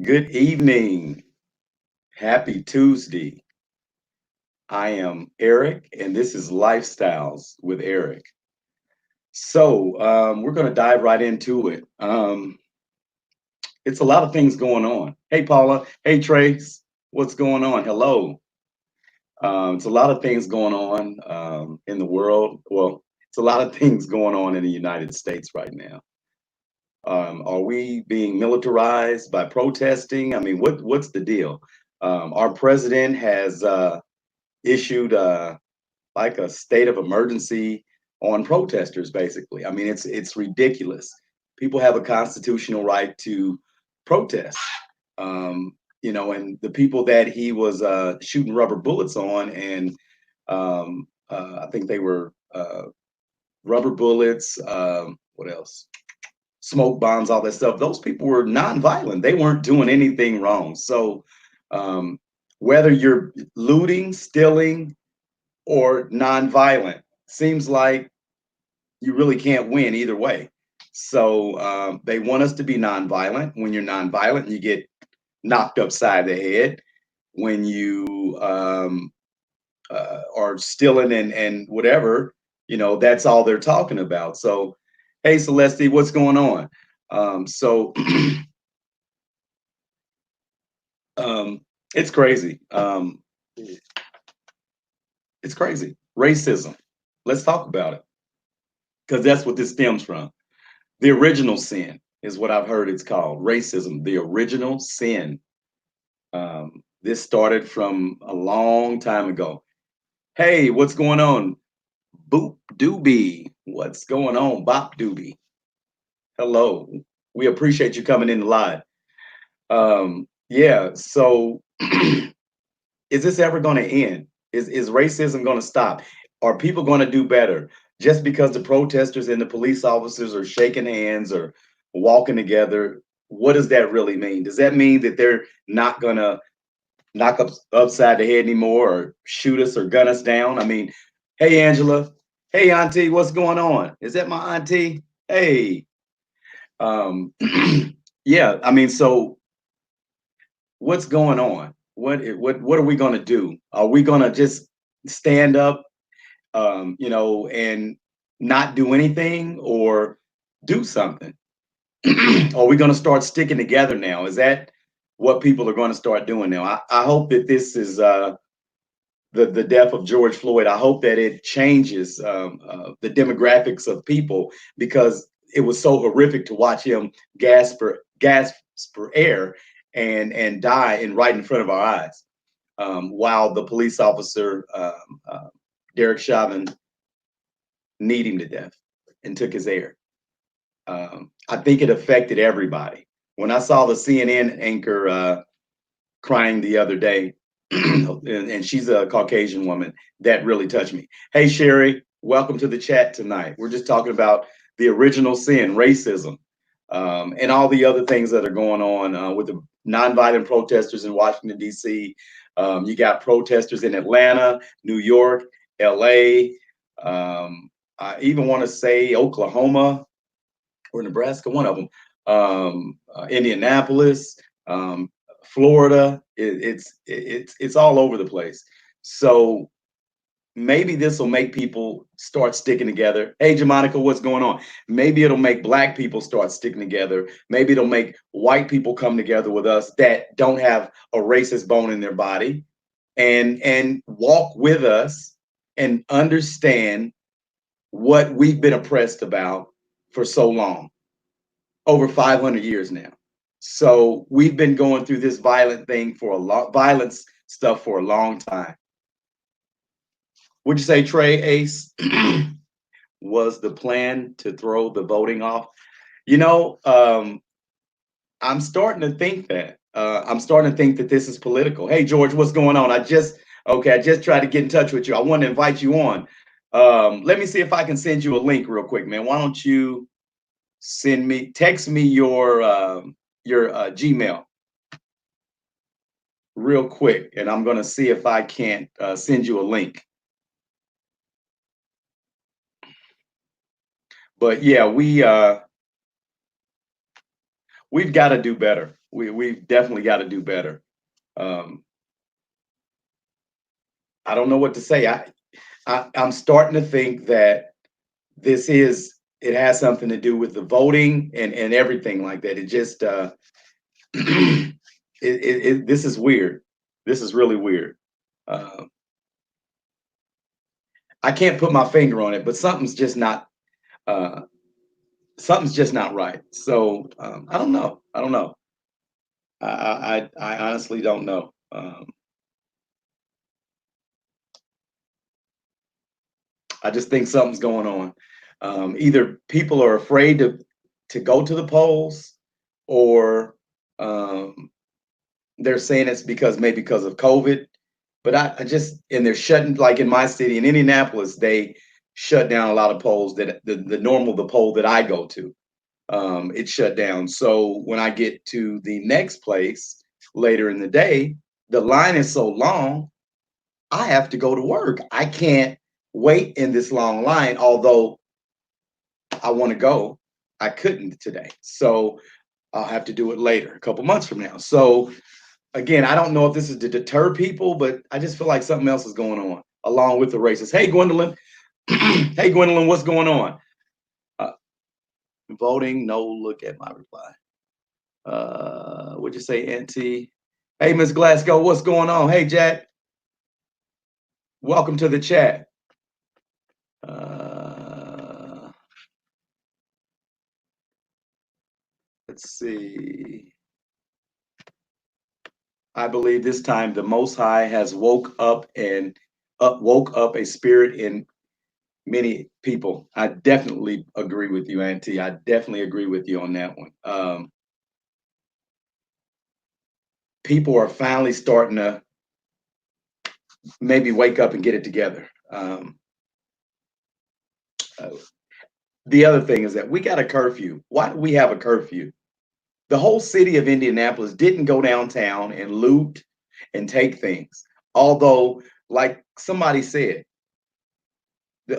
Good evening. Happy Tuesday. I am Eric, and this is Lifestyles with Eric. We're going to dive right into it. It's a lot of things going on. Hey, Paula. Hey, Trace. What's going on? Hello. It's a lot of things going on in the world. Well, it's a lot of things going on in the United States right now. Are we being militarized by protesting? I mean, what's the deal? Our president has issued like a state of emergency on protesters. Basically, I mean, it's ridiculous. People have a constitutional right to protest. And the people that he was shooting rubber bullets on, and I think they were rubber bullets. What else? Smoke bombs, all that stuff. Those people were nonviolent. They weren't doing anything wrong. So um, whether you're looting, stealing, or nonviolent, seems like you really can't win either way. So they want us to be nonviolent. When you're nonviolent, you get knocked upside the head. When you are stealing and whatever, that's all they're talking about. So, hey, Celeste, what's going on? So um, it's crazy. It's crazy. Racism. Let's talk about it because that's what this stems from. The original sin is what I've heard it's called. Racism, the original sin. This started from a long time ago. Hey, what's going on? Boop Doobie. What's going on, Bop Doobie? Hello. We appreciate you coming in live. Yeah, so is this ever going to end? Is racism going to stop? Are people going to do better just because the protesters and the police officers are shaking hands or walking together? What does that really mean? Does that mean that they're not going to knock us upside the head anymore or shoot us or gun us down? I mean, hey, Angela. Hey, Auntie, what's going on? Is that my auntie? Hey. Um, yeah, I mean, so what's going on? What are we going to do? Are we going to just stand up, and not do anything, or do something? Are we going to start sticking together now? Is that what people are going to start doing now? I hope that this is the death of George Floyd. I hope that it changes the demographics of people, because it was so horrific to watch him gasp for air and die right in front of our eyes, while the police officer Derek Chauvin kneed him to death and took his air. I think it affected everybody. When I saw the CNN anchor crying the other day, and she's a Caucasian woman, that really touched me. Hey, Sherry, welcome to the chat tonight. We're just talking about the original sin, racism, and all the other things that are going on with the nonviolent protesters in Washington, D.C. You got protesters in Atlanta, New York, L.A., I even want to say Oklahoma or Nebraska, one of them, Indianapolis, um, Florida. It's all over the place. So maybe this will make people start sticking together. Hey, Jamonica, what's going on? Maybe it'll make Black people start sticking together. Maybe it'll make white people come together with us that don't have a racist bone in their body, and walk with us and understand what we've been oppressed about for so long, over 500 years now. So we've been going through this violence stuff for a long time. Would you say, Trey Ace, was the plan to throw the voting off? You know, I'm starting to think that. I'm starting to think that this is political. Hey, George, what's going on? I just tried to get in touch with you. I want to invite you on. Let me see if I can send you a link real quick, man. Why don't you text me your Gmail real quick, and I'm gonna see if I can't send you a link. But yeah, we've got to do better. we've definitely got to do better. Um, I don't know what to say. I'm starting to think that it has something to do with the voting and everything like that. It just this is weird. This is really weird. Uh, I can't put my finger on it, but uh, something's just not right. So I don't know. I don't know. I honestly don't know. I just think something's going on. Either people are afraid to go to the polls, or um, they're saying it's maybe because of COVID. But I just and they're shutting, like in my city in Indianapolis, they shut down a lot of polls that the poll that I go to. It shut down. So when I get to the next place later in the day, the line is so long, I have to go to work. I can't wait in this long line, although I want to go. I couldn't today. So I'll have to do it later, a couple months from now. So again, I don't know if this is to deter people, but I just feel like something else is going on along with the races. Hey, Gwendolyn. Hey, Gwendolyn, what's going on? Uh, Voting, no, look at my reply. What'd you say, Auntie? Hey, Miss Glasgow, what's going on? Hey, Jack, welcome to the chat. Let's see. I believe this time the Most High has woke up a spirit in many people. I definitely agree with you, Auntie. I definitely agree with you on that one. People are finally starting to maybe wake up and get it together. Uh, the other thing is that we got a curfew. Why do we have a curfew? The whole city of Indianapolis didn't go downtown and loot and take things. Although, like somebody said,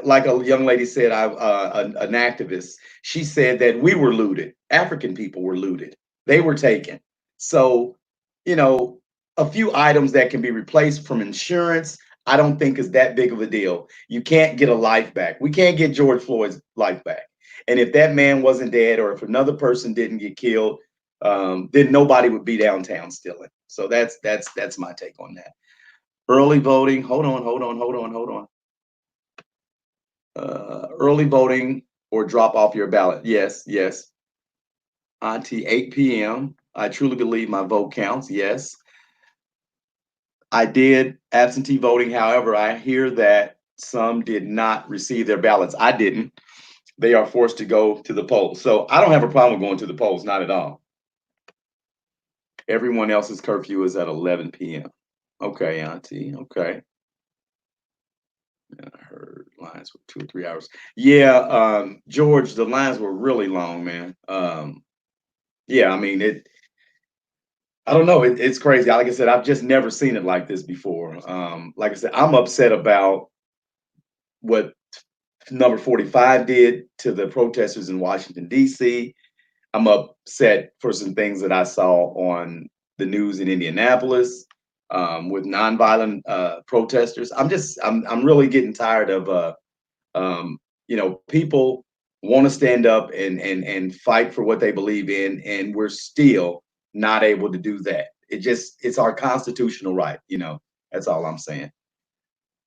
like a young lady said, an activist, she said that we were looted. African people were looted. They were taken. So, you know, a few items that can be replaced from insurance, I don't think is that big of a deal. You can't get a life back. We can't get George Floyd's life back. And if that man wasn't dead, or if another person didn't get killed, then nobody would be downtown stealing. So that's my take on that. Early voting. Hold on. Early voting or drop off your ballot. Yes, yes. Auntie, 8 p.m. I truly believe my vote counts. Yes. I did absentee voting. However, I hear that some did not receive their ballots. I didn't. They are forced to go to the polls. So I don't have a problem going to the polls, not at all. Everyone else's curfew is at 11 p.m. Okay, Auntie. Okay. I heard lines were 2 or 3 hours. Yeah, George, the lines were really long, man. Yeah, I mean it. I don't know. It's crazy. Like I said, I've just never seen it like this before. Like I said, I'm upset about what number 45 did to the protesters in Washington, D.C. I'm upset for some things that I saw on the news in Indianapolis with nonviolent protesters. I'm really getting tired of people want to stand up and fight for what they believe in, and we're still not able to do that. It's our constitutional right. That's all I'm saying.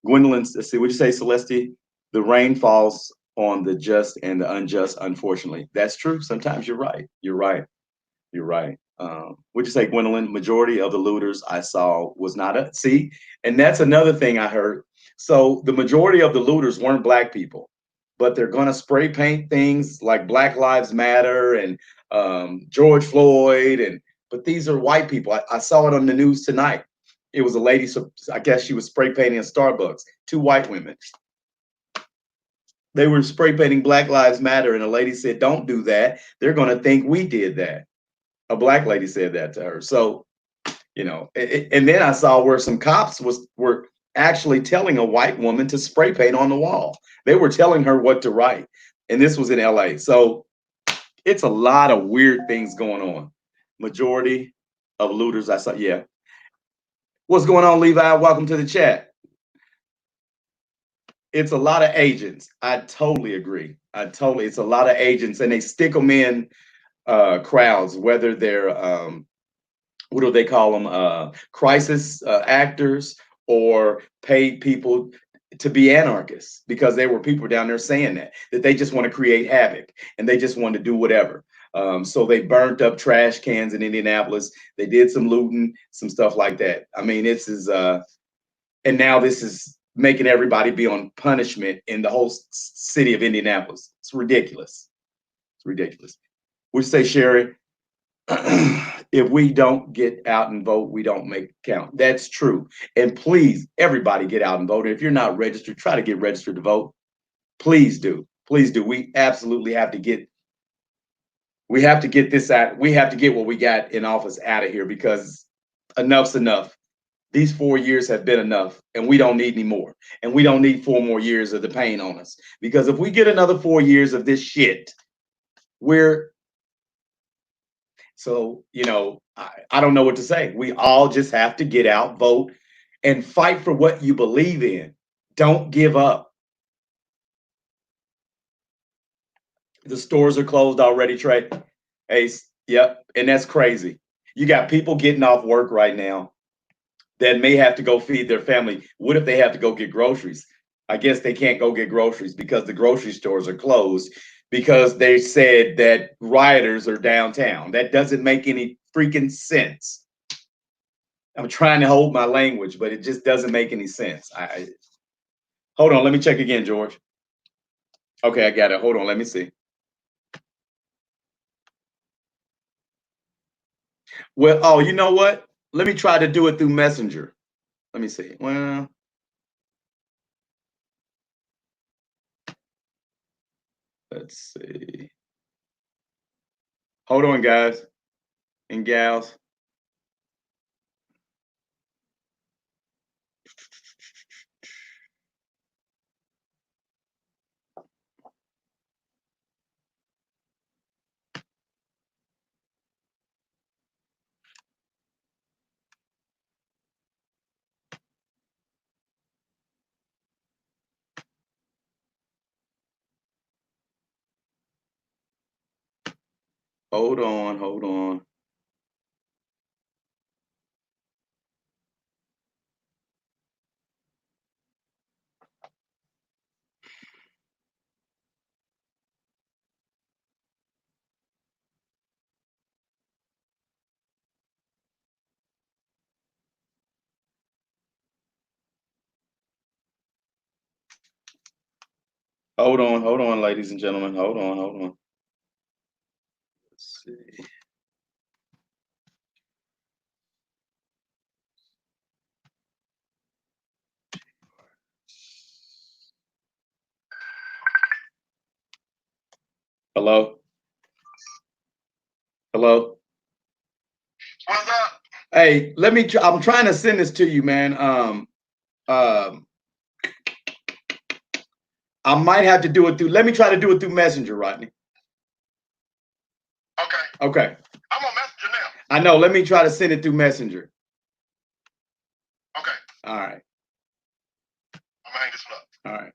Gwendolyn, let's see, what you say, Celeste? The rain falls on the just and the unjust, unfortunately. That's true. Sometimes you're right. You're right. You're right. What'd you say, Gwendolyn? Majority of the looters I saw was not a see, and that's another thing I heard. So the majority of the looters weren't black people, but they're gonna spray paint things like Black Lives Matter and George Floyd, and but these are white people. I saw it on the news tonight. It was a lady, so I guess she was spray painting a Starbucks. Two white women. They were spray painting Black Lives Matter, and a lady said, "Don't do that. They're gonna think we did that." A black lady said that to her. So, and then I saw where some cops were actually telling a white woman to spray paint on the wall. They were telling her what to write. And this was in LA. So it's a lot of weird things going on. majority of looters. I saw, yeah. What's going on, Levi? Welcome to the chat. It's a lot of agents. I totally agree. It's a lot of agents, and they stick them in crowds, whether they're what do they call them? Crisis actors or paid people to be anarchists, because there were people down there saying that they just want to create havoc and they just want to do whatever. So they burnt up trash cans in Indianapolis. They did some looting, some stuff like that. I mean, this is and now this is making everybody be on punishment in the whole city of Indianapolis. It's ridiculous. It's ridiculous. We say, Sherry, if we don't get out and vote, we don't make it count. That's true. And please, everybody get out and vote. If you're not registered, try to get registered to vote. Please do. Please do. We absolutely have to get this out. We have to get what we got in office out of here, because enough's enough. These 4 years have been enough, and we don't need any more. And we don't need 4 more years of the pain on us. Because if we get another 4 years of this shit, so, I don't know what to say. We all just have to get out, vote, and fight for what you believe in. Don't give up. The stores are closed already, Trey. Ace, yep, and that's crazy. You got people getting off work right now that may have to go feed their family. What if they have to go get groceries? I guess they can't go get groceries because the grocery stores are closed, because they said that rioters are downtown. That doesn't make any freaking sense. I'm trying to hold my language, but it just doesn't make any sense. Hold on, let me check again, George. Okay, I got it. Hold on, let me see. Well, oh, you know what? Let me try to do it through Messenger. Let me see. Well, let's see. Hold on, guys and gals. Hold on, hold on. Hold on, ladies and gentlemen. Hold on. Let's see. Hello? Hello? What's up? Hey, I'm trying to send this to you, man. I might have to do it through, let me try to do it through Messenger, Rodney. Okay. Okay. I'm on Messenger now. I know. Let me try to send it through Messenger. Okay. All right. I'm gonna hang this one up. All right.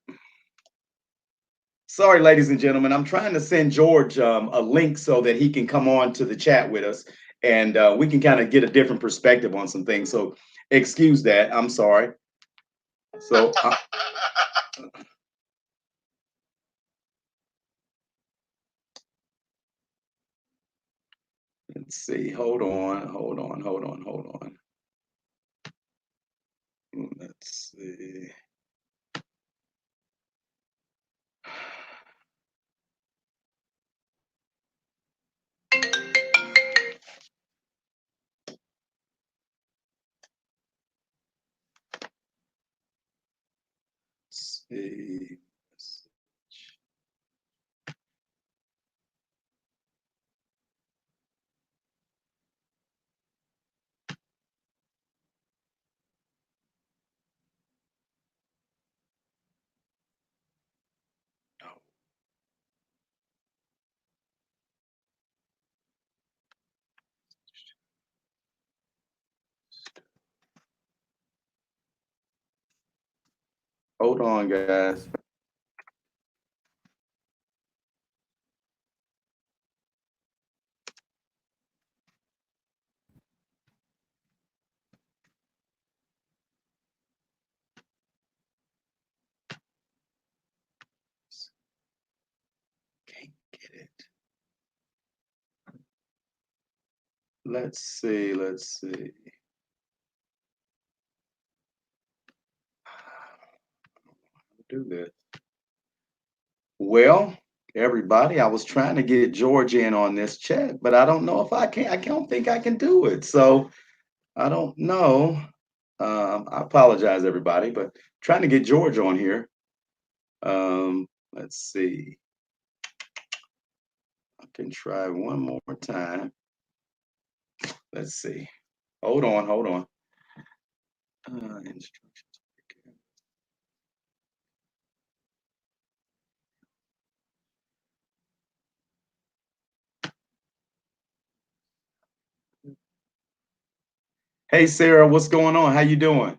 Sorry, ladies and gentlemen. I'm trying to send George a link so that he can come on to the chat with us, and we can kind of get a different perspective on some things. So excuse that. I'm sorry. So let's see. Hold on. Let's see. Let's see. Hold on, guys. Can't get it. Let's see. Let's see. Do this. Well, everybody, I was trying to get George in on this chat, but I don't know if I can. I don't think I can do it. So I don't know. I apologize, everybody, but trying to get George on here. Let's see. I can try one more time. Let's see. Hold on, hold on. Instructions. Hey, Sarah, what's going on? How you doing?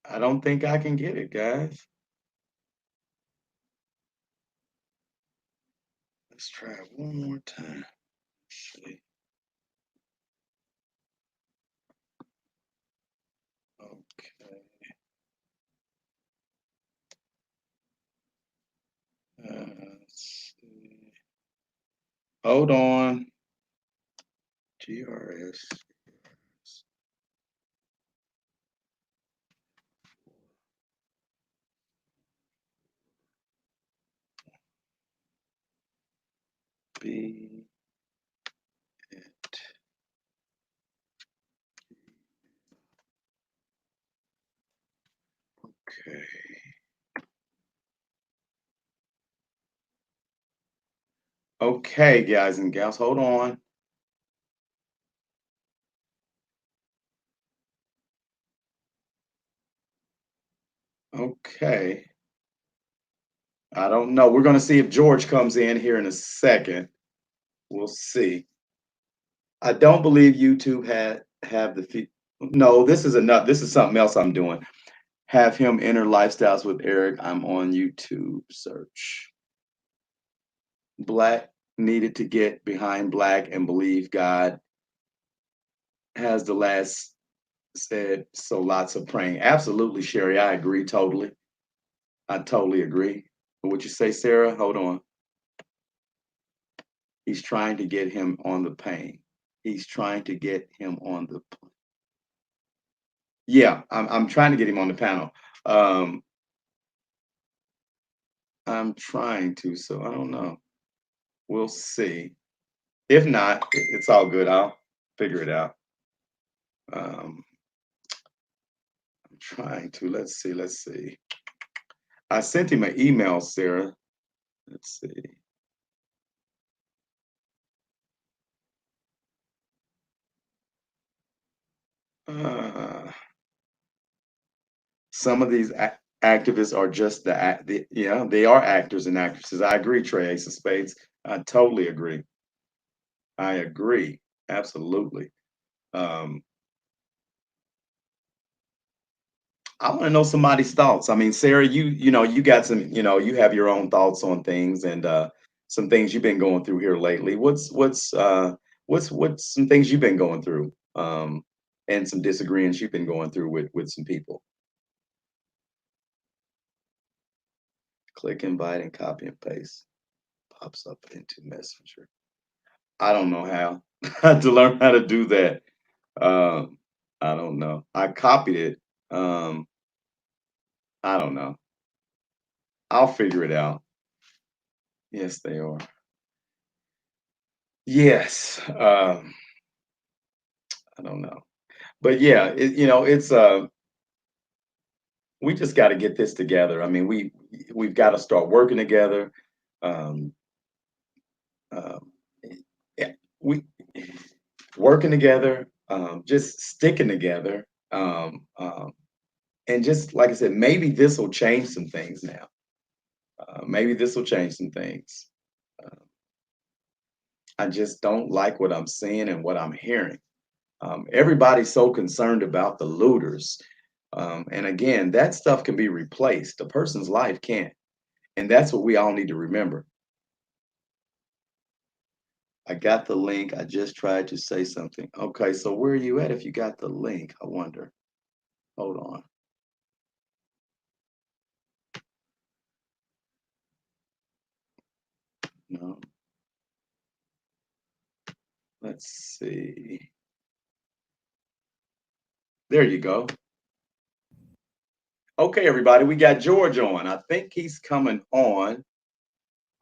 I don't think I can get it, guys. Let's try it one more time. Let's see. Okay. Let's see. Hold on. GRS. B. It. Okay. Okay, guys and gals, hold on. Okay. I don't know. We're going to see if George comes in here in a second. We'll see. I don't believe YouTube have the feed. No, this is enough. This is something else I'm doing. Have him enter lifestyles with Eric. I'm on YouTube search. Black needed to get behind Black and believe God has the last said. So lots of praying. Absolutely, Sherry. I agree totally. I totally agree. What you say, Sarah? Hold on. He's trying to get him on the pain. He's trying to get him on the. Yeah, I'm trying to get him on the panel. Um, I'm trying to, so I don't know. We'll see. If not, it's all good. I'll figure it out. I'm trying to. Let's see. Let's see. I sent him an email, Sarah. Let's see. Uh, some of these activists are just they are actors and actresses. I agree, Trey Ace of Spades. I totally agree. I agree. Absolutely. Um, I want to know somebody's thoughts. I mean, Sarah, you got some, you have your own thoughts on things and some things you've been going through here lately. What's some things you've been going through, and some disagreements you've been going through with some people. Click invite and copy and paste. Pops up into Messenger. I don't know how. I had to learn how to do that. Um, I don't know. I copied it. Um, I don't know. I'll figure it out. Yes, they are. Yes. I don't know. But yeah, it's we just got to get this together. I mean, we've got to start working together. Um, um, yeah, we working together, just sticking together, and just like I said, maybe this will change some things now. Maybe this will change some things. Uh, I just don't like what I'm seeing and what I'm hearing. Everybody's so concerned about the looters. And again, that stuff can be replaced. A person's life can't. And that's what we all need to remember. I got the link. I just tried to say something. Okay, so where are you at if you got the link? I wonder. Hold on. No. Let's see. There you go. Okay, everybody, we got George on. I think he's coming on.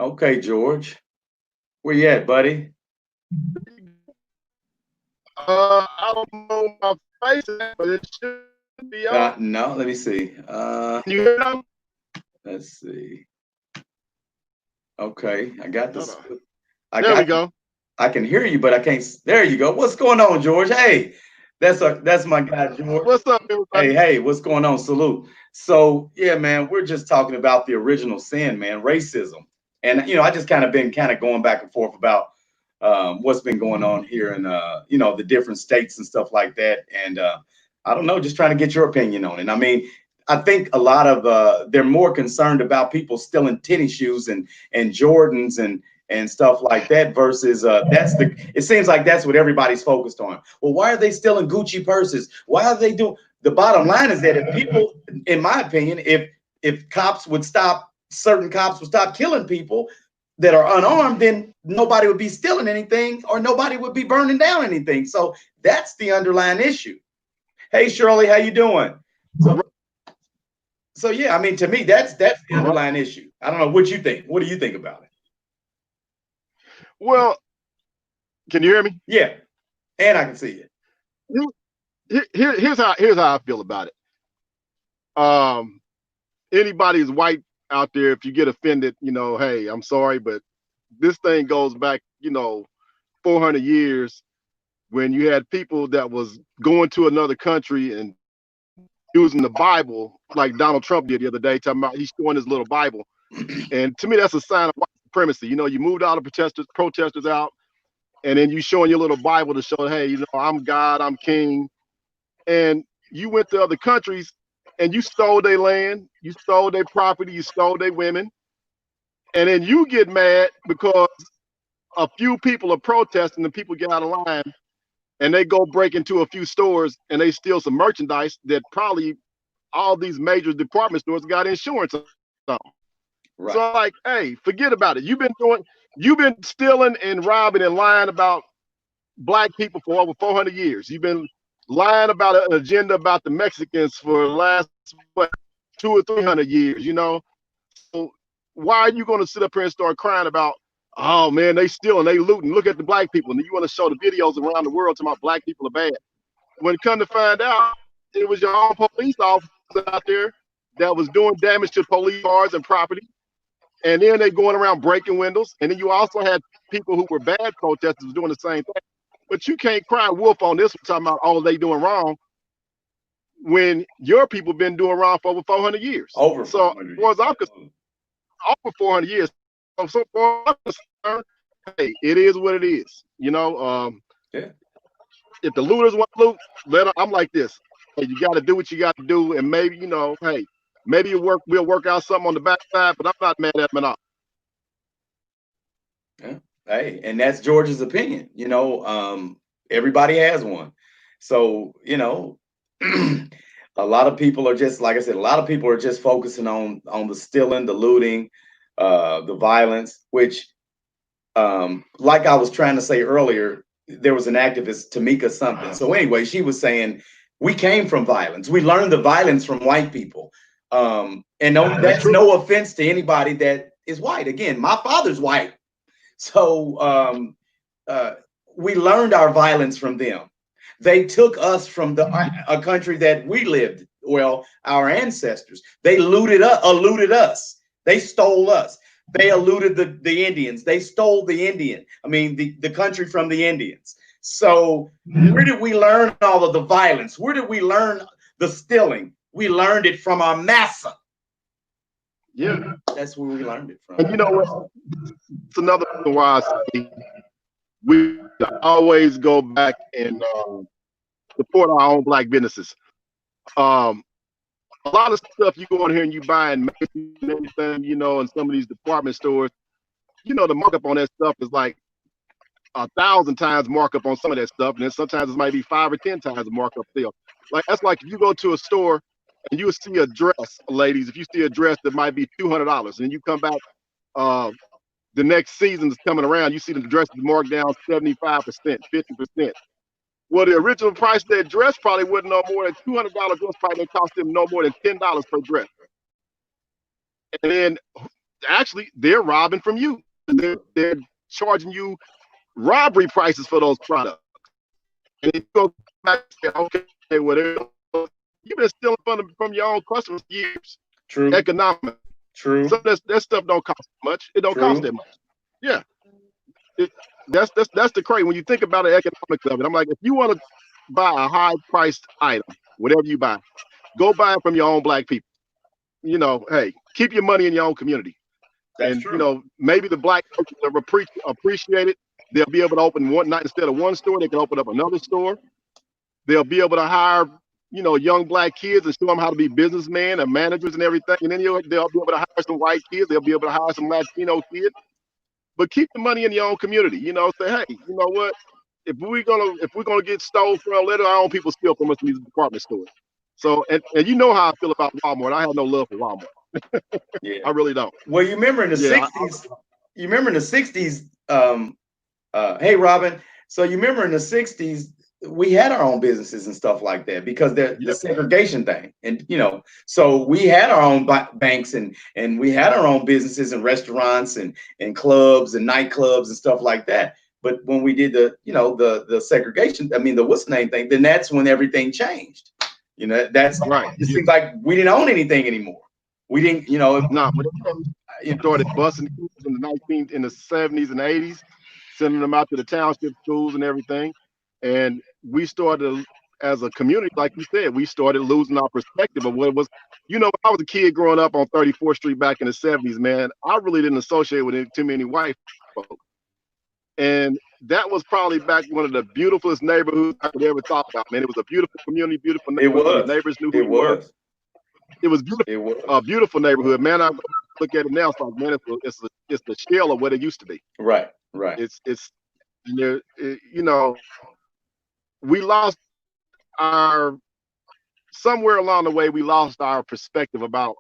Okay, George. Where you at, buddy? I don't know my face, but it should be on. No, let me see. You hear them? Let's see. Okay, I got this. There we go. I can hear you, but I can't. There you go. What's going on, George? Hey, that's my guy, George. What's up, everybody? Hey, what's going on? Salute. So yeah, man, we're just talking about the original sin, man, racism. And I just kind of been going back and forth about what's been going on here in the different states and stuff like that. And I don't know, just trying to get your opinion on it. I mean, I think a lot of they're more concerned about people stealing tennis shoes and Jordans and stuff like that versus it seems like that's what everybody's focused on. Well, why are they stealing Gucci purses? Why are they doing? The bottom line is that if people, in my opinion, if certain cops would stop killing people that are unarmed, then nobody would be stealing anything or nobody would be burning down anything. So that's the underlying issue. Hey, Shirley, how you doing? So yeah, I mean, to me, that's the underlying issue. I don't know what you think. What do you think about it? Well, can you hear me? Yeah, and I can see it. Here's how I feel about it. Anybody who's white out there, if you get offended, hey, I'm sorry, but this thing goes back, 400 years when you had people that was going to another country and using the Bible, like Donald Trump did the other day, talking about he's showing his little Bible. And to me, that's a sign of white supremacy. You moved all the protesters out, and then you showing your little Bible to show, hey, I'm God, I'm king. And you went to other countries and you stole their land, you stole their property, you stole their women. And then you get mad because a few people are protesting and people get out of line and they go break into a few stores and they steal some merchandise that probably all these major department stores got insurance on. Right. So like, hey, forget about it. You've been stealing and robbing and lying about black people for over 400 years. You've been lying about an agenda about the Mexicans for the last 200 or 300 years. So why are you going to sit up here and start crying about, oh man, they stealing, they looting, look at the black people, and you want to show the videos around the world talking about black people are bad? When come to find out, it was your own police officers out there that was doing damage to police cars and property, and then they going around breaking windows. And then you also had people who were bad protesters doing the same thing. But you can't cry wolf on this one talking about all they doing wrong when your people been doing wrong for over 400 years. Over 400 years. Over 400 years. So far, hey, it is what it is. Yeah. If the looters want to loot, I'm like this. Hey, you got to do what you got to do, and maybe hey, maybe we'll work out something on the backside. But I'm not mad at them at all. Yeah. Hey, and that's George's opinion. Everybody has one. So a lot of people are just, like I said, a lot of people are just focusing on the stealing, the looting, the violence, which, like I was trying to say earlier, there was an activist, Tamika something. So anyway, she was saying, we came from violence. We learned the violence from white people. And that's no offense to anybody that is white. Again, my father's white. So we learned our violence from them. They took us from a country that we lived. Well, our ancestors, they looted us. They stole us. They eluded the Indians. They stole the Indian. I mean, the country from the Indians. So where did we learn all of the violence? Where did we learn the stealing? We learned it from our massa. Yeah, that's where we learned it from. And you know what? It's another reason why I say we always go back and support our own Black businesses. A lot of stuff you go in here and you buy and everything, you know, in some of these department stores, you know, the markup on that stuff is like 1,000 times markup on some of that stuff, and then sometimes it might be 5 or 10 times the markup still. Like that's like if you go to a store and you see a dress, ladies, if you see a dress that might be $200, and you come back the next season is coming around, you see the dress is marked down 75%, 50%. Well, the original price of that dress probably wasn't no more than $200 dress, probably cost them no more than $10 per dress. And then actually they're robbing from you. They're charging you robbery prices for those products. And you go back and say, okay, well, you've been stealing from your own customers for years. True. Economic. True. So that stuff don't cost much. It don't cost that much. Yeah. That's the crazy. When you think about the economics of it, I'm like, if you want to buy a high-priced item, whatever you buy, go buy it from your own Black people. You know, hey, keep your money in your own community. That's and true. You know, maybe the Black folks will appreciate it. They'll be able to open one, not instead of one store, they can open up another store. They'll be able to hire, you know, young Black kids and show them how to be businessmen and managers and everything. And then they'll be able to hire some white kids. They'll be able to hire some Latino kids. But keep the money in your own community. You know, say, hey, you know what? If we're gonna get stole from, let our own people steal from us in these department stores. So, and you know how I feel about Walmart. I have no love for Walmart. Yeah, I really don't. Well, you remember in the 60s. You remember in the 60s. Hey, Robin. So you remember in the 60s, we had our own businesses and stuff like that because the segregation thing, and you know, so we had our own banks and we had our own businesses and restaurants and clubs and nightclubs and stuff like that. But when we did the segregation, I mean the what's the name thing, then that's when everything changed. You know, that's right. It seems like we didn't own anything anymore. We didn't, you know. No, but it started busing in the 70s and 80s, sending them out to the township schools and everything. And we started, as a community, like you said, we started losing our perspective of what it was. You know, when I was a kid growing up on 34th Street back in the 70s, man, I really didn't associate with too many white folks. And that was probably back one of the beautifest neighborhoods I could ever talk about, man. It was a beautiful community, beautiful neighborhood. Neighbors knew who we were. It was beautiful. It was a beautiful neighborhood, man. I look at it now, it's like, man, it's the shell of what it used to be. Right. It's you know, we lost somewhere along the way, we lost our perspective about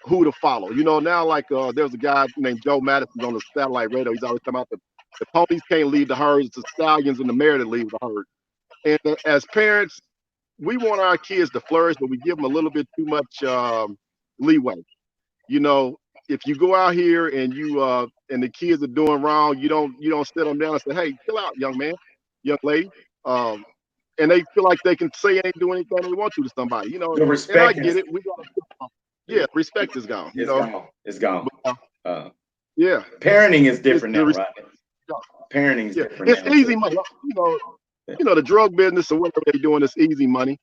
who to follow. You know, now like there's a guy named Joe Madison on the satellite radio. He's always talking about the ponies can't lead the herd, it's the stallions and the mare that lead the herd. And as parents, we want our kids to flourish, but we give them a little bit too much leeway. You know, if you go out here and you and the kids are doing wrong, you don't sit them down and say, hey, chill out, young man, young lady. And they feel like they can say and do anything they want to somebody. You know, the respect. And I get it. Respect is gone. It's gone. Yeah. Parenting is different now, right? Parenting is different. It's easy money. You know, the drug business or whatever they're doing is easy money.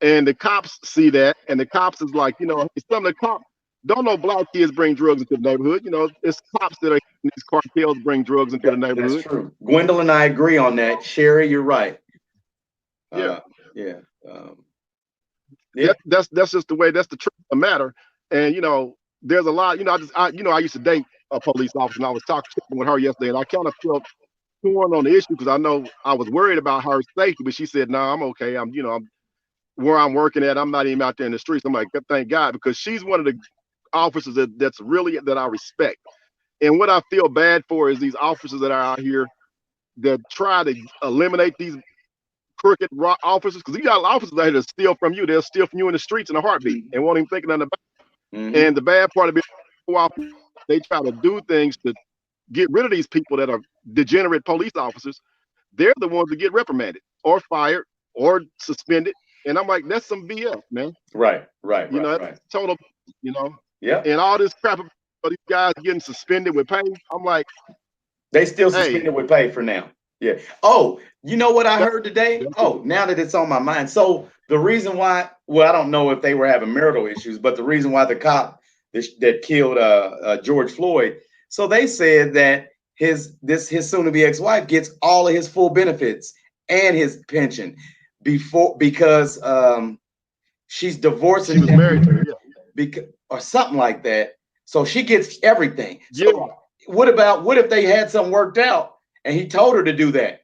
And the cops see that, and the cops is like, you know, some of the cops don't know Black kids bring drugs into the neighborhood. You know, it's cops that are these cartels bring drugs into the neighborhood. That's true. Gwendolyn and I agree on that. Sherry, you're right. That's just the way. That's the truth of the matter. And you know, there's a lot. You know, I used to date a police officer, and I was talking with her yesterday, and I kind of felt torn on the issue because I know I was worried about her safety, but she said, "No, I'm okay. I'm where I'm working at. I'm not even out there in the streets." I'm like, thank God, because she's one of the officers that I respect. And what I feel bad for is these officers that are out here that try to eliminate these crooked officers, because you got officers out here that steal from you. They'll steal from you in the streets in a heartbeat and won't even think nothing about it. Mm-hmm. And the bad part of it, they try to do things to get rid of these people that are degenerate police officers. They're the ones that get reprimanded or fired or suspended. And I'm like, that's some BS, man. Right. You know, that's total, you know. Yeah. And all this crap these guys getting suspended with pay. I'm like, They still hey, suspended with pay for now. Yeah. Oh, you know what I heard today? Oh, now that it's on my mind. So the reason why, well, I don't know if they were having marital issues, but the reason why the cop that killed George Floyd, so they said that his soon-to-be ex-wife gets all of his full benefits and his pension because she's divorcing she was him married to him. Yeah. because or something like that. So she gets everything. So Yeah. what if they had something worked out and he told her to do that?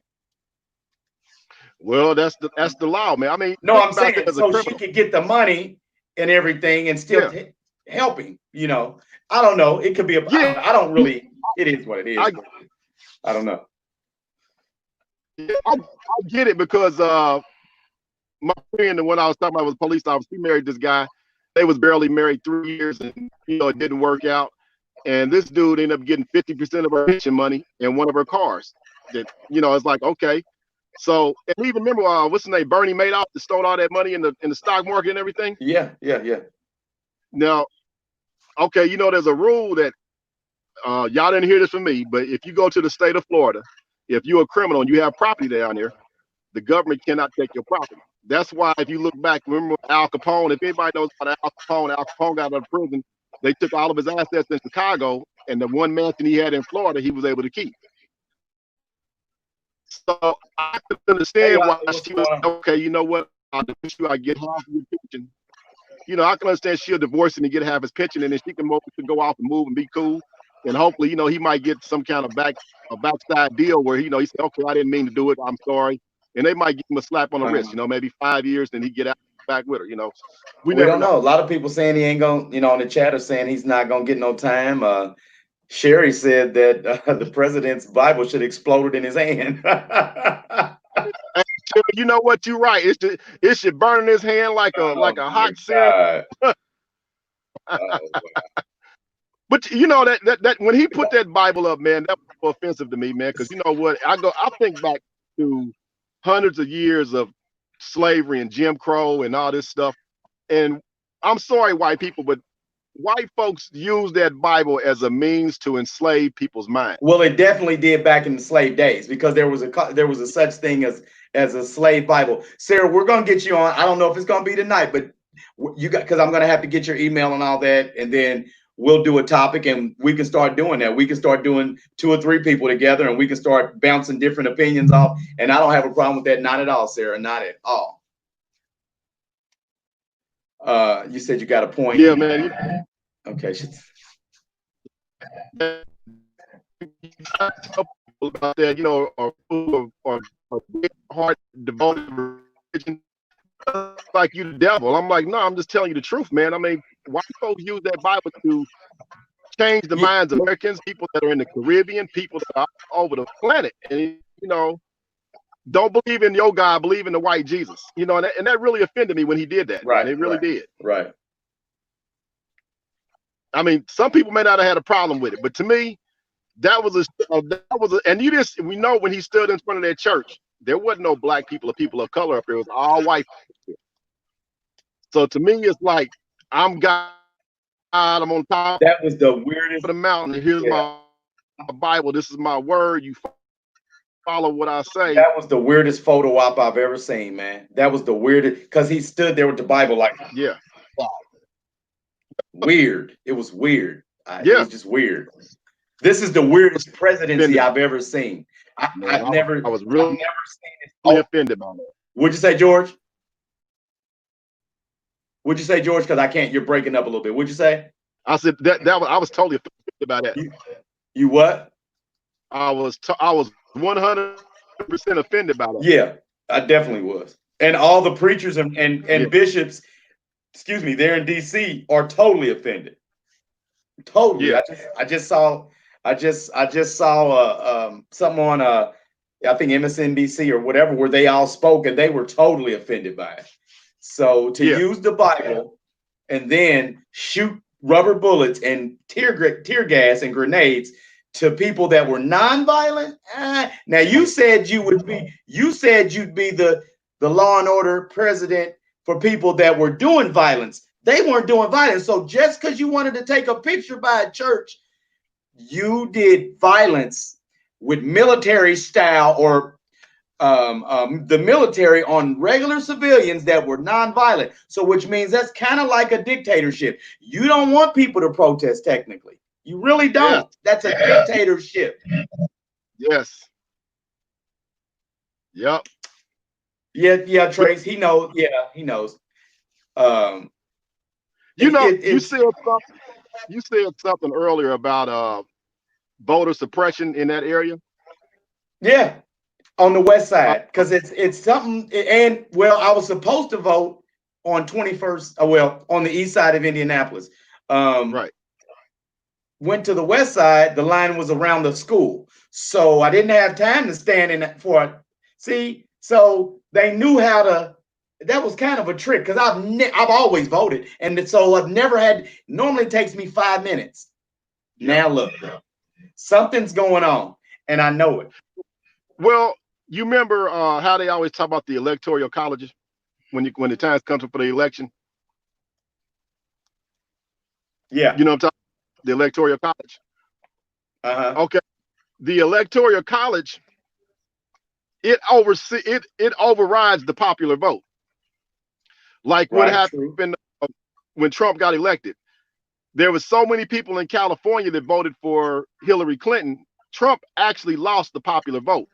Well, that's the law, man. I mean, No, think I'm about saying that as a so she criminal. could get the money and everything and still Yeah. helping. You know, I don't know. It could be Yeah. I don't really. It is what it is. I don't know. I get it because my friend, the one I was talking about was a police officer. He married this guy. They was barely married 3 years, and it didn't work out. And this dude ended up getting 50% of her pension money in one of her cars. That it's like, okay. So, and even remember, what's his name, Bernie Madoff, that stole all that money in the stock market and everything. Yeah. Now, okay, there's a rule that y'all didn't hear this from me, but if you go to the state of Florida, if you're a criminal and you have property down there, the government cannot take your property. That's why if you look back, remember Al Capone, if anybody knows about Al Capone got out of prison, they took all of his assets in Chicago, and the one mansion he had in Florida, he was able to keep. So I can understand why she was okay. You know what? I'll divorce you. I get half of your pension. I can understand she'll divorce him and get half his pension, and then she can go off and move and be cool. And hopefully, he might get some kind of backside deal where he said, okay, I didn't mean to do it. I'm sorry. And they might give him a slap on the wrist, maybe 5 years, then he get out back with her. We never don't know. A lot of people saying he ain't gonna, on the chat are saying he's not gonna get no time. Sherry said that the president's Bible should exploded in his hand. You know what? You're right. It should burn in his hand like a hot cinder. But that when he put that Bible up, man, that was so offensive to me, man. Because you know what? I think back to hundreds of years of slavery and Jim Crow and all this stuff. And I'm sorry, white people, but white folks use that Bible as a means to enslave people's minds. Well, it definitely did back in the slave days because there was a such thing as a slave Bible. Sarah, we're gonna get you on. I don't know if it's gonna be tonight, but because I'm gonna have to get your email and all that, and then we'll do a topic and we can start doing that. We can start doing 2 or 3 people together and we can start bouncing different opinions off. And I don't have a problem with that. Not at all, Sarah. Not at all. You said you got a point. Yeah, man. Okay. About that, or heart devoted religion, like you the devil. I'm like, no, I'm just telling you the truth, man. I mean, why folks use that Bible to change the minds of Americans, people that are in the Caribbean, people that are all over the planet, and don't believe in your God, believe in the white Jesus. And that really offended me when he did that. Right. It really did. Right. I mean, some people may not have had a problem with it, but to me, that was and we know when he stood in front of that church, there wasn't no black people or people of color up there. It was all white people. So to me, it's like, I'm God, I'm on top. That was the weirdest of the mountain. Here's my Bible. This is my word. You follow what I say. That was the weirdest photo op I've ever seen, man. That was the weirdest, because he stood there with the Bible like, yeah. Weird. It was weird. Yeah. It was just weird. This is the weirdest presidency I've ever seen. I was really offended by that. What'd you say, George? What'd you say, George? Because I can't. You're breaking up a little bit. What'd you say? I said I was totally offended by that. You what? I was 100% offended by that. Yeah, I definitely was. And all the preachers and bishops, excuse me, there in DC are totally offended. Totally. Yeah. I just saw something on I think MSNBC or whatever where they all spoke and they were totally offended by it. So to use the Bible and then shoot rubber bullets and tear gas and grenades to people that were nonviolent. Now you said you'd be the law and order president for people that were doing violence They weren't doing violence. So just because you wanted to take a picture by a church, you did violence with military style or the military on regular civilians that were nonviolent. So, which means that's kind of like a dictatorship. You don't want people to protest technically. You really don't. Yes. That's a dictatorship. Yes. Yep. Yeah, Trace. He knows. Yeah, he knows. You know, you it's said something earlier about voter suppression in that area. yeah, on the west Uh, side because it's something. And well, I was supposed to vote on 21st. Well, on the east side of Indianapolis. right. Went to the west side. The line was around the school, so I didn't have time to stand in for it. See, so they knew how to. That was kind of a trick because I've always voted, and so I've never had. Normally, it takes me 5 minutes. Now look, something's going on, and I know it. Well, you remember how they always talk about the electoral colleges when the time comes for the election? Yeah. You know what I'm talking about? The electoral college. Okay. The electoral college, it overrides the popular vote. Like what happened when Trump got elected. There was so many people in California that voted for Hillary Clinton. Trump actually lost the popular vote.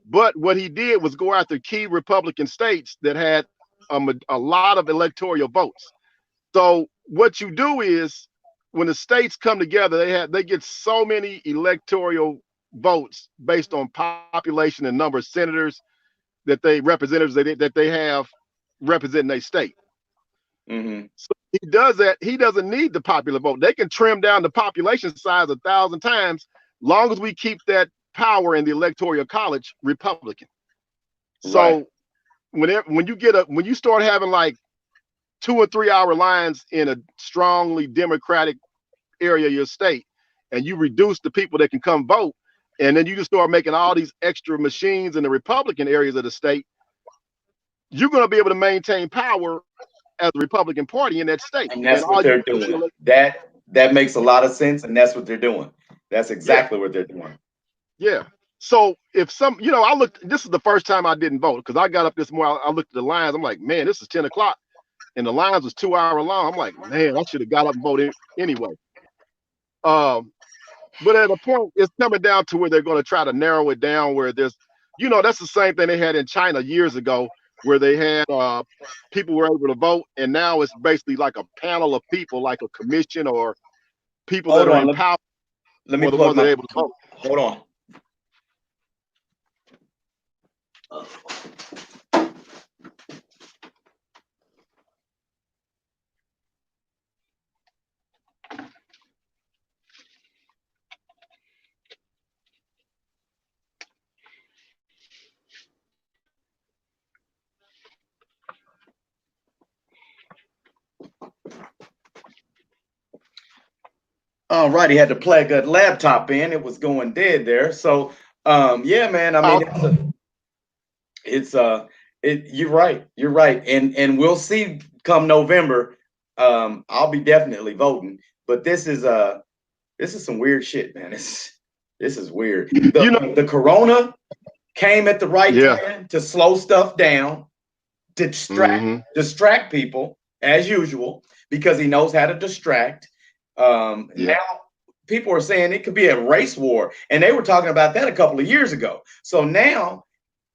But what he did was go after key Republican states that had a lot of electoral votes. So what you do is when the states come together, they get so many electoral votes based on population and number of senators representatives that they have representing their state. Mm-hmm. So he does that. He doesn't need the popular vote. They can trim down the population size 1,000 times, long as we keep that power in the electoral college Republican. So when you start having like 2 or 3 hour lines in a strongly Democratic area of your state, and you reduce the people that can come vote, and then you just start making all these extra machines in the Republican areas of the state, you're going to be able to maintain power as a Republican Party in that state. And that's what they're doing. That makes a lot of sense, and that's what they're doing. That's exactly what they're doing. Yeah. So if this is the first time I didn't vote because I got up this morning, I looked at the lines. I'm like, man, this is 10 o'clock. And the lines was 2 hours long. I'm like, man, I should have got up and voted anyway. But at a point, it's coming down to where they're going to try to narrow it down where there's, that's the same thing they had in China years ago, where they had people were able to vote. And now it's basically like a panel of people, like a commission or people that are in power. Let me plug my, able to vote. Hold on. All right, he had to plug a laptop in. It was going dead there. So, yeah, man. I mean, you're right. You're right. And we'll see come November. I'll be definitely voting. But this is some weird shit, man. This is weird. The corona came at the right time to slow stuff down, to distract people as usual, because he knows how to distract. Now people are saying it could be a race war, and they were talking about that a couple of years ago. So now,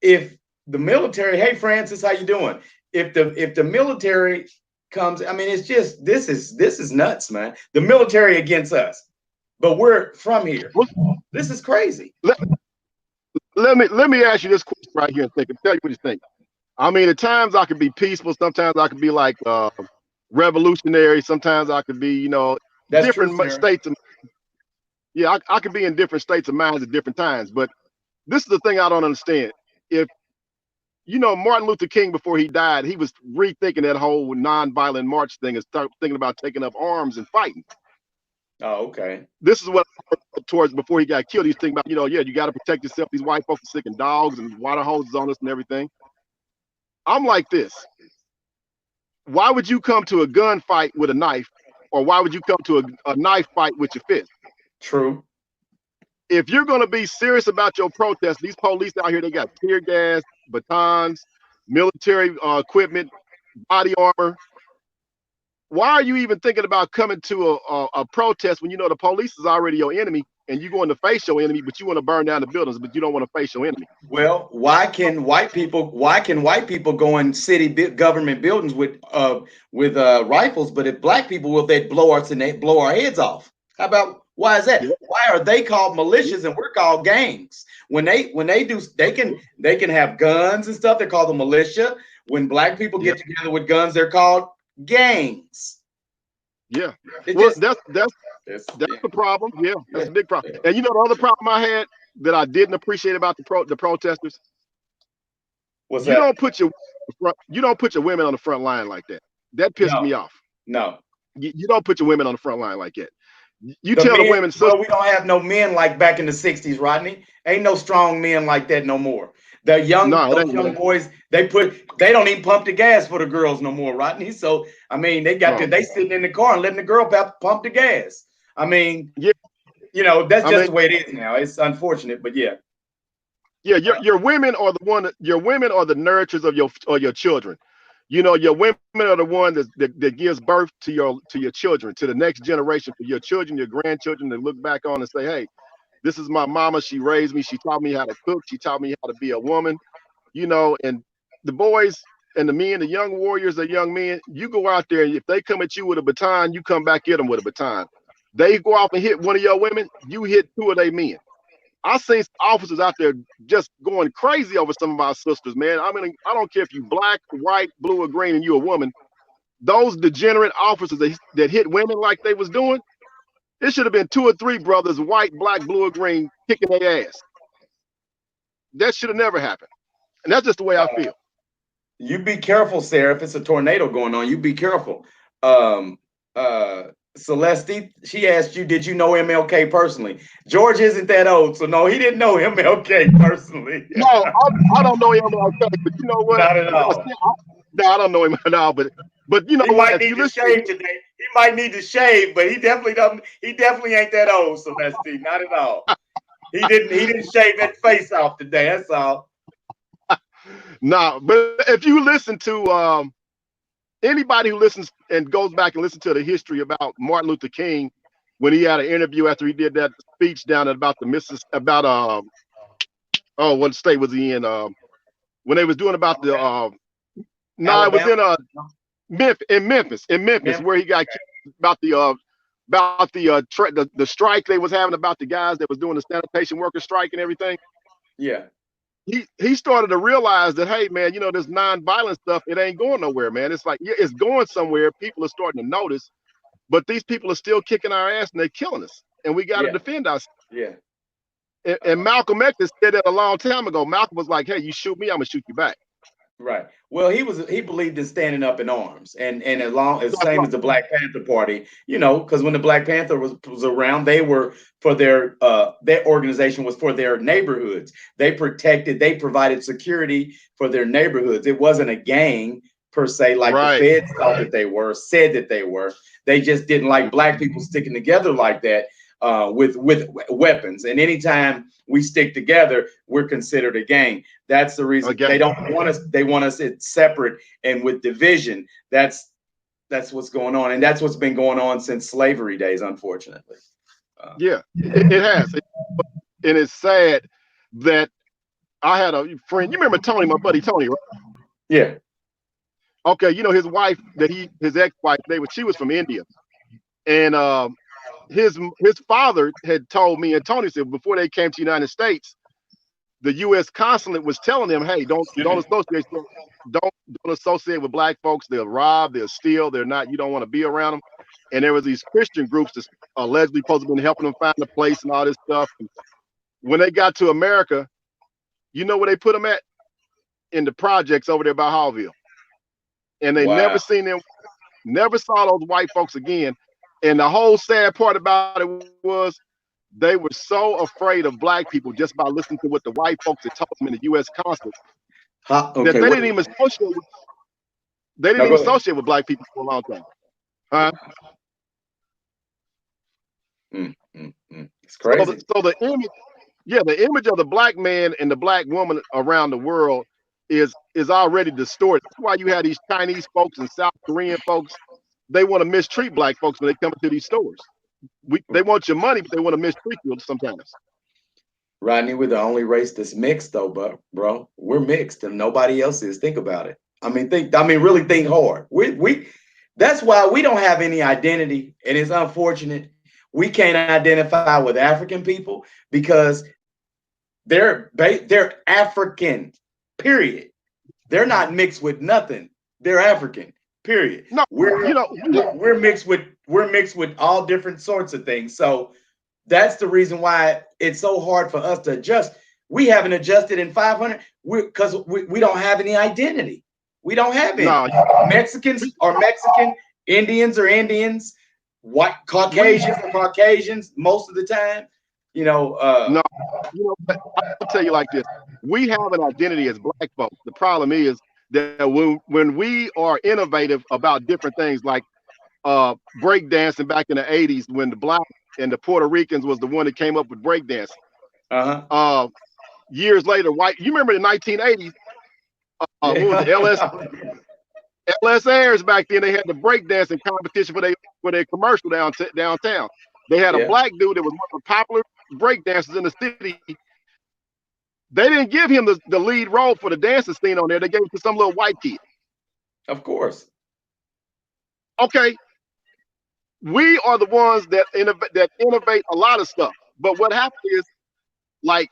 if the military, hey Francis, how you doing? If the military comes, I mean, it's just this is nuts, man. The military against us, but we're from here. This is crazy. Let me ask you this question right here and tell you what you think. I mean, at times I could be peaceful, sometimes I could be like revolutionary, sometimes I could be, that's different true, states of, I could be in different states of mind at different times. But this is the thing I don't understand. If Martin Luther King, before he died, he was rethinking that whole nonviolent march thing and start thinking about taking up arms and fighting. Oh, okay. This is what I heard towards before he got killed. He's thinking about, you got to protect yourself. These white folks are sicking dogs and water hoses on us and everything. I'm like this. why would you come to a gunfight with a knife, or why would you come to a knife fight with your fist? True. If you're going to be serious about your protest, these police out here, they got tear gas, batons, military equipment, body armor. Why are you even thinking about coming to a protest when you know the police is already your enemy and you're going to face your enemy, but you want to burn down the buildings, but you don't want to face your enemy? Well, why can white people go in government buildings with rifles, but if black people will, they blow us and they blow our heads off? How about, why is that? Yeah. Why are they called militias and we're called gangs? When they do, they can have guns and stuff. They're called the militia. When black people get together with guns, they're called gangs. Yeah. It Well, just, that's the problem. Yeah, that's a big problem. And you know the other problem I had that I didn't appreciate about the protesters? what's You that? don't put your women on the front line like that. That pissed me off. No. You don't put your women on the front line like that. You The tell men, the women, well, we don't have no men like back in the 60s, Rodney. Ain't no strong men like that no more. The young, those young boys, they don't even pump the gas for the girls no more, Rodney. So I mean, they sitting in the car and letting the girl pump the gas. I mean, yeah, you know, that's just the way it is now. It's unfortunate, but yeah. Yeah, your women are the nurturers of your children. You know, your women are the one that gives birth to your children, to the next generation, for your children, your grandchildren, to look back on and say, hey, this is my mama. She raised me. She taught me how to cook. She taught me how to be a woman. You know, and the boys and the men, the young warriors, the young men, you go out there, and if they come at you with a baton, you come back at them with a baton. They go off and hit one of your women, you hit two of their men. I seen officers out there just going crazy over some of our sisters, man. I mean, I don't care if you black, white, blue, or green, and you a woman. Those degenerate officers that hit women like they was doing, it should have been 2 or 3 brothers, white, black, blue, or green, kicking their ass. That should have never happened. And that's just the way I feel. You be careful, Sarah. If it's a tornado going on, you be careful. Celeste, she asked you, did you know MLK personally? George isn't that old, so no, he didn't know MLK personally. No, I don't know MLK, but you know what? Not at all. No, I don't know him at all, but you know he what? Might need to shave today. He might need to shave, but he definitely doesn't. He definitely ain't that old, Celeste. Not at all. He didn't shave that face off today. That's all. No, but if you listen to anybody who listens and goes back and listens to the history about Martin Luther King, when he had an interview after he did that speech down about the what state was he in? When they was doing about the it was in Memphis, where he got about the strike they was having, about the guys that was doing the sanitation worker strike and everything. Yeah. He started to realize that, hey man, you know, this nonviolent stuff, it ain't going nowhere, man. It's like, yeah, it's going somewhere. People are starting to notice, but these people are still kicking our ass and they're killing us, and we got to defend ourselves. Yeah. And Malcolm X said that a long time ago. Malcolm was like, hey, you shoot me, I'm gonna shoot you back. Right. Well, he believed in standing up in arms, and as same as the Black Panther Party, you know, because when the Black Panther was around, they were for their organization was for their neighborhoods. They provided security for their neighborhoods. It wasn't a gang per se, like the feds thought that they were, said that they were. They just didn't like black people sticking together like that with weapons. And anytime we stick together, we're considered a gang. That's the reason they don't want us. They want us separate and with division. That's what's going on, and that's what's been going on since slavery days, unfortunately. Yeah, it has, and it's sad that I had a friend. You remember Tony, my buddy Tony, right? Yeah. Okay, you know his wife his ex-wife, she was from India, and his father had told me, and Tony said, before they came to the United States, the U.S. consulate was telling them, hey, don't associate with black folks. They'll rob, they'll steal, you don't want to be around them. And there was these Christian groups that allegedly supposed to be helping them find a place and all this stuff. And when they got to America, you know where they put them at? In the projects over there by Hallville. And they never saw those white folks again. And the whole sad part about it was they were so afraid of black people just by listening to what the white folks had told them in the U.S. consulate that they didn't even associate with. They didn't No, even go ahead. associate with black people for a long time. Huh? It's crazy. So the image, yeah, the image of the black man and the black woman around the world is already distorted. That's why you have these Chinese folks and South Korean folks. They want to mistreat black folks when they come into these stores. They want your money, but they want to mistreat you sometimes. Rodney, we're the only race that's mixed though, but bro, we're mixed and nobody else is. Think about it. Really think hard. That's why we don't have any identity. And it's unfortunate. We can't identify with African people because they're African, period. They're not mixed with nothing. They're African, period. No, we're mixed with all different sorts of things. So that's the reason why it's so hard for us to adjust. We haven't adjusted in 500 because we don't have any identity. We don't have any. No. Mexicans are Mexican, Indians are Indians, white Caucasians are Caucasians most of the time. No, I'll tell you like this. We have an identity as black folks. The problem is that when we are innovative about different things like breakdancing back in the 80s, when the black and the Puerto Ricans was the one that came up with breakdancing. Years later, you remember the 1980s, what was it, LS Airs back then, they had the breakdancing competition for their commercial downtown. They had a black dude that was one of the popular breakdancers in the city. They didn't give him the lead role for the dancing scene on there. They gave it to some little white kid. Of course. Okay. We are the ones that innovate a lot of stuff. But what happens is, like,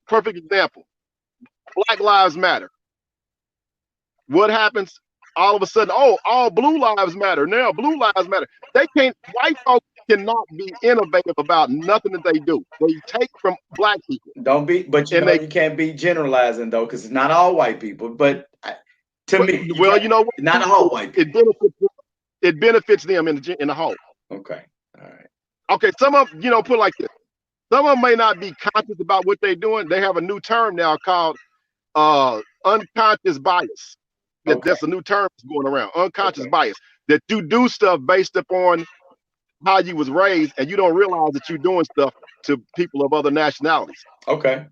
perfect example, Black Lives Matter. What happens? All of a sudden, all blue lives matter. Now blue lives matter. White folks cannot be innovative about nothing that they do. They take from black people. You can't be generalizing though, because it's not all white people. But me, you know what? Not all white people. It benefits them in the whole. Okay. All right. Okay. Some of them, put it like this. Some of them may not be conscious about what they're doing. They have a new term now called unconscious bias. That's a new term that's going around. Unconscious bias. That you do stuff based upon how you was raised, and you don't realize that you're doing stuff to people of other nationalities. Okay.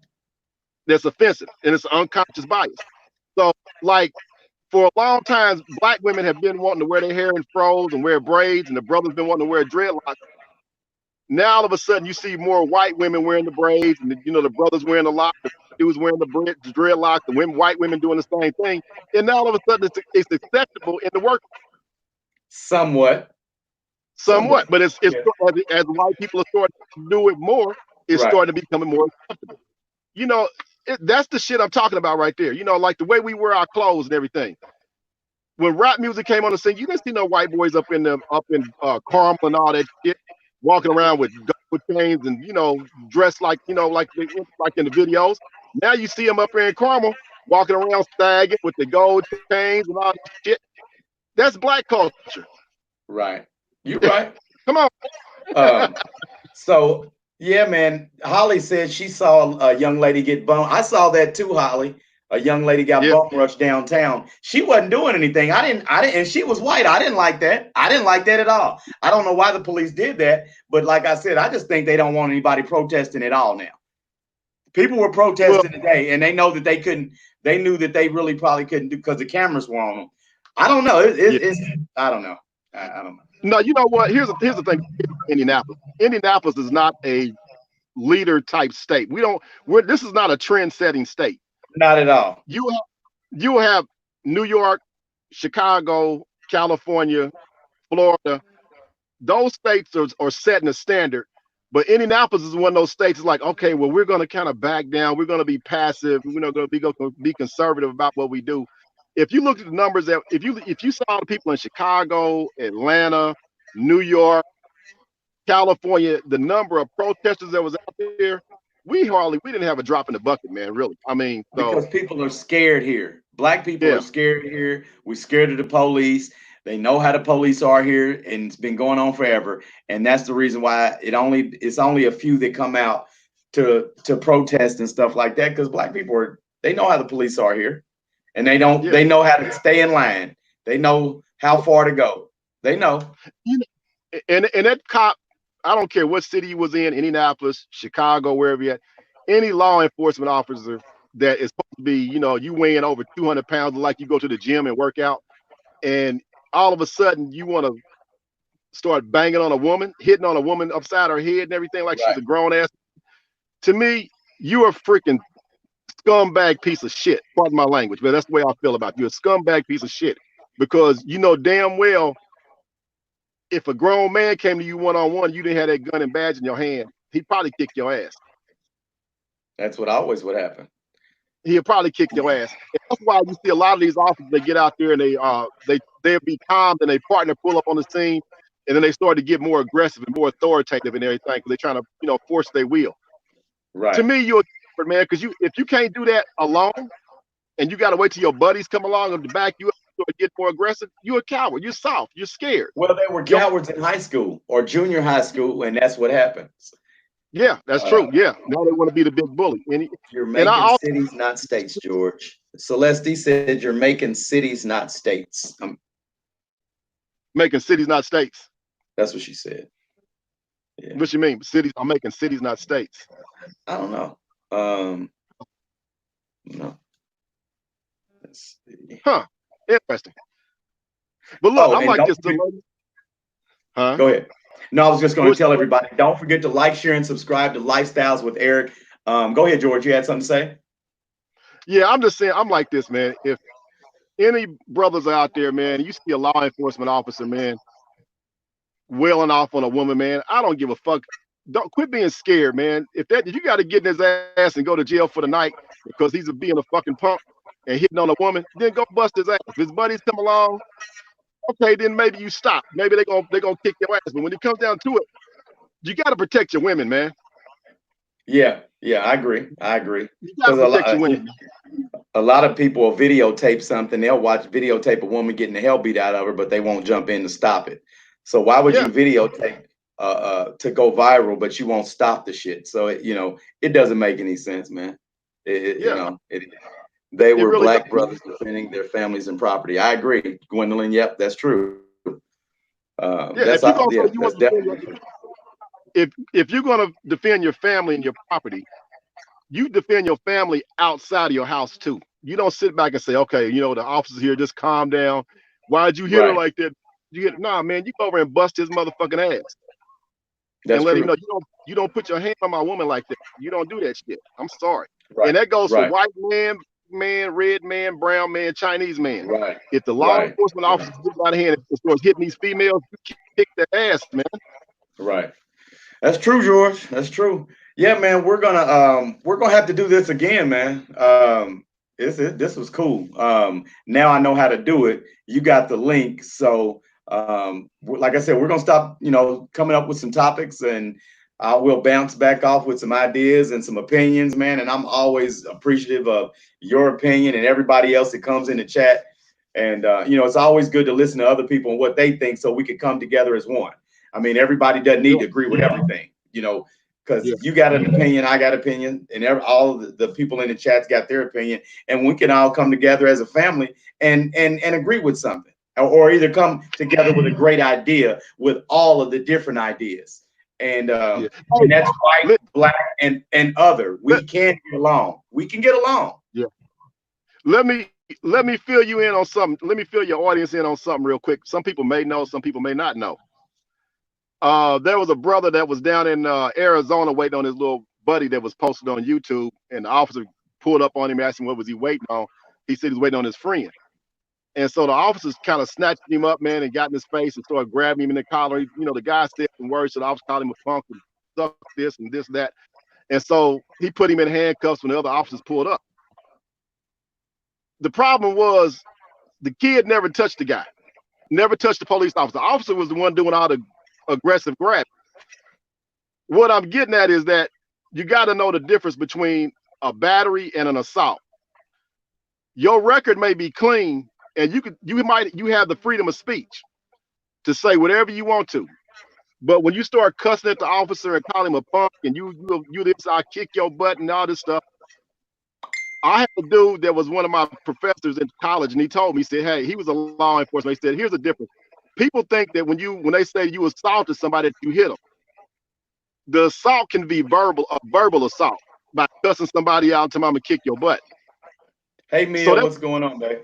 That's offensive, and it's unconscious bias. So, like, for a long time, black women have been wanting to wear their hair in froze and wear braids, and the brothers been wanting to wear dreadlocks. Now, all of a sudden, you see more white women wearing the braids, and the brothers wearing the lock, the dudes wearing the dreadlocks, the white women doing the same thing. And now, all of a sudden, it's acceptable in the work. Somewhat, but it's as white people are starting to do it more, it's starting to become more acceptable. That's the shit I'm talking about right there. Like the way we wear our clothes and everything. When rap music came on the scene, you didn't see no white boys up in Carmel and all that shit, walking around with gold chains and dressed like in the videos. Now you see them up here in Carmel walking around sagging with the gold chains and all that shit. That's black culture. Right. You're right. Come on. So yeah, man. Holly said she saw a young lady get bumped. I saw that too, Holly. A young lady got bump rushed downtown. She wasn't doing anything. I didn't, and she was white. I didn't like that. I didn't like that at all. I don't know why the police did that, but like I said, I just think they don't want anybody protesting at all now. People were protesting today, and they know that they couldn't. They knew that they really probably couldn't do because the cameras were on them. I don't know. I don't know. I don't know. No, you know what? Here's the thing. Indianapolis. Indianapolis is not a leader type state. This is not a trend setting state. Not at all. You have New York, Chicago, California, Florida. Those states are setting a standard. But Indianapolis is one of those states is like, okay, well, we're going to kind of back down. We're going to be passive. We're not going to be conservative about what we do. If you look at the numbers that if you saw the people in Chicago, Atlanta, New York, California, the number of protesters that was out there, we didn't have a drop in the bucket, man. Really, I mean, because people are scared here. Black people are scared here. We're scared of the police. They know how the police are here, and it's been going on forever. And that's the reason why it's only a few that come out to protest and stuff like that. Because black people they know how the police are here. And they know how to stay in line. They know how far to go. They know. You know, and that cop, I don't care what city he was in, Indianapolis, Chicago, wherever you at, any law enforcement officer that is supposed to be, you know, you weighing over 200 pounds, like you go to the gym and work out, and all of a sudden you want to start banging on a woman, hitting on a woman upside her head and everything like she's Right. a grown ass. To me, you are a freaking scumbag piece of shit. Pardon my language, but that's the way I feel about you. You're a scumbag piece of shit because you know damn well if a grown man came to you one-on-one, you didn't have that gun and badge in your hand, he'd probably kick your ass. That's what always would happen. He'll probably kick your ass. And that's why you see a lot of these officers, they get out there and they'll be calm and they partner pull up on the scene, and then they start to get more aggressive and more authoritative and everything because they're trying to, you know, force their will. Right. To me, you're a different man because if you can't do that alone and you got to wait till your buddies come along and back you up to get more aggressive, you're a coward. You're soft. You're scared. Well, they were cowards in high school or junior high school, and that's what happens. Yeah, that's true. Yeah. Now they want to be the big bully. You're making cities, not states, George. Celeste said you're making cities, not states. Making cities, not states. That's what she said. Yeah. What you mean? Cities? I'm making cities, not states. I don't know. No. Let's see. Huh. Interesting. But look, I'm like this. Huh? Go ahead. No, I was just going to tell everybody, don't forget to like, share, and subscribe to Lifestyles with Eric. Go ahead, George. You had something to say? Yeah, I'm just saying, I'm like this, man. If any brothers out there, man, you see a law enforcement officer, man, wailing off on a woman, man, I don't give a fuck. Don't quit being scared, man. If you got to get in his ass and go to jail for the night because he's being a fucking punk and hitting on a woman, then go bust his ass. If his buddies come along, okay, then maybe you stop. Maybe they're gonna kick your ass. But when it comes down to it, you got to protect your women, man. Yeah, I agree. You got to protect your women. A lot of people will videotape something. They'll videotape a woman getting the hell beat out of her, but they won't jump in to stop it. So why would you videotape to go viral, but you won't stop the shit? So it doesn't make any sense, man. They were really black brothers defending their families and property. I agree, Gwendolyn. Yep, that's true. That's definitely. If you're going to defend your family and your property, you defend your family outside of your house too. You don't sit back and say, okay, the officers here, just calm down. Why'd you hit her like that? Nah, man, you go over and bust his motherfucking ass. And let him know you don't put your hand on my woman like that. You don't do that shit. I'm sorry. Right. And that goes for white man, red man, brown man, Chinese man. Right. If the law enforcement officers get out of hand and starts hitting these females, you kick their ass, man. Right. That's true, George. That's true. Yeah, man. We're gonna have to do this again, man. This was cool. Now I know how to do it. You got the link, so like I said, we're gonna stop, coming up with some topics, and I will bounce back off with some ideas and some opinions, man. And I'm always appreciative of your opinion and everybody else that comes in the chat. And it's always good to listen to other people and what they think, so we can come together as one. I mean, everybody doesn't need to agree with everything, because you got an opinion, I got opinion, and all the people in the chats got their opinion, and we can all come together as a family and agree with something, or either come together with a great idea with all of the different ideas. And that's white, black, and other. We can get along. We can get along. Yeah. Let me fill you in on something. Let me fill your audience in on something real quick. Some people may know, some people may not know. There was a brother that was down in Arizona waiting on his little buddy that was posted on YouTube, and the officer pulled up on him, asked him what was he waiting on. He said he was waiting on his friend. And so the officers kind of snatched him up, man, and got in his face and started grabbing him in the collar. The guy said some words, so the officer called him a punk and suck this and this, that. And so he put him in handcuffs when the other officers pulled up. The problem was the kid never touched the guy, never touched the police officer. The officer was the one doing all the aggressive grab. What I'm getting at is that you got to know the difference between a battery and an assault. Your record may be clean, and you have the freedom of speech to say whatever you want to. But when you start cussing at the officer and calling him a punk and you this, I'll kick your butt and all this stuff, I had a dude that was one of my professors in college, and he told me, he said, hey, he was a law enforcement. He said, here's the difference. People think that when they say you assaulted somebody, that you hit them. The assault can be a verbal assault by cussing somebody out and telling them I'm gonna kick your butt. Hey, Mia, what's going on, babe?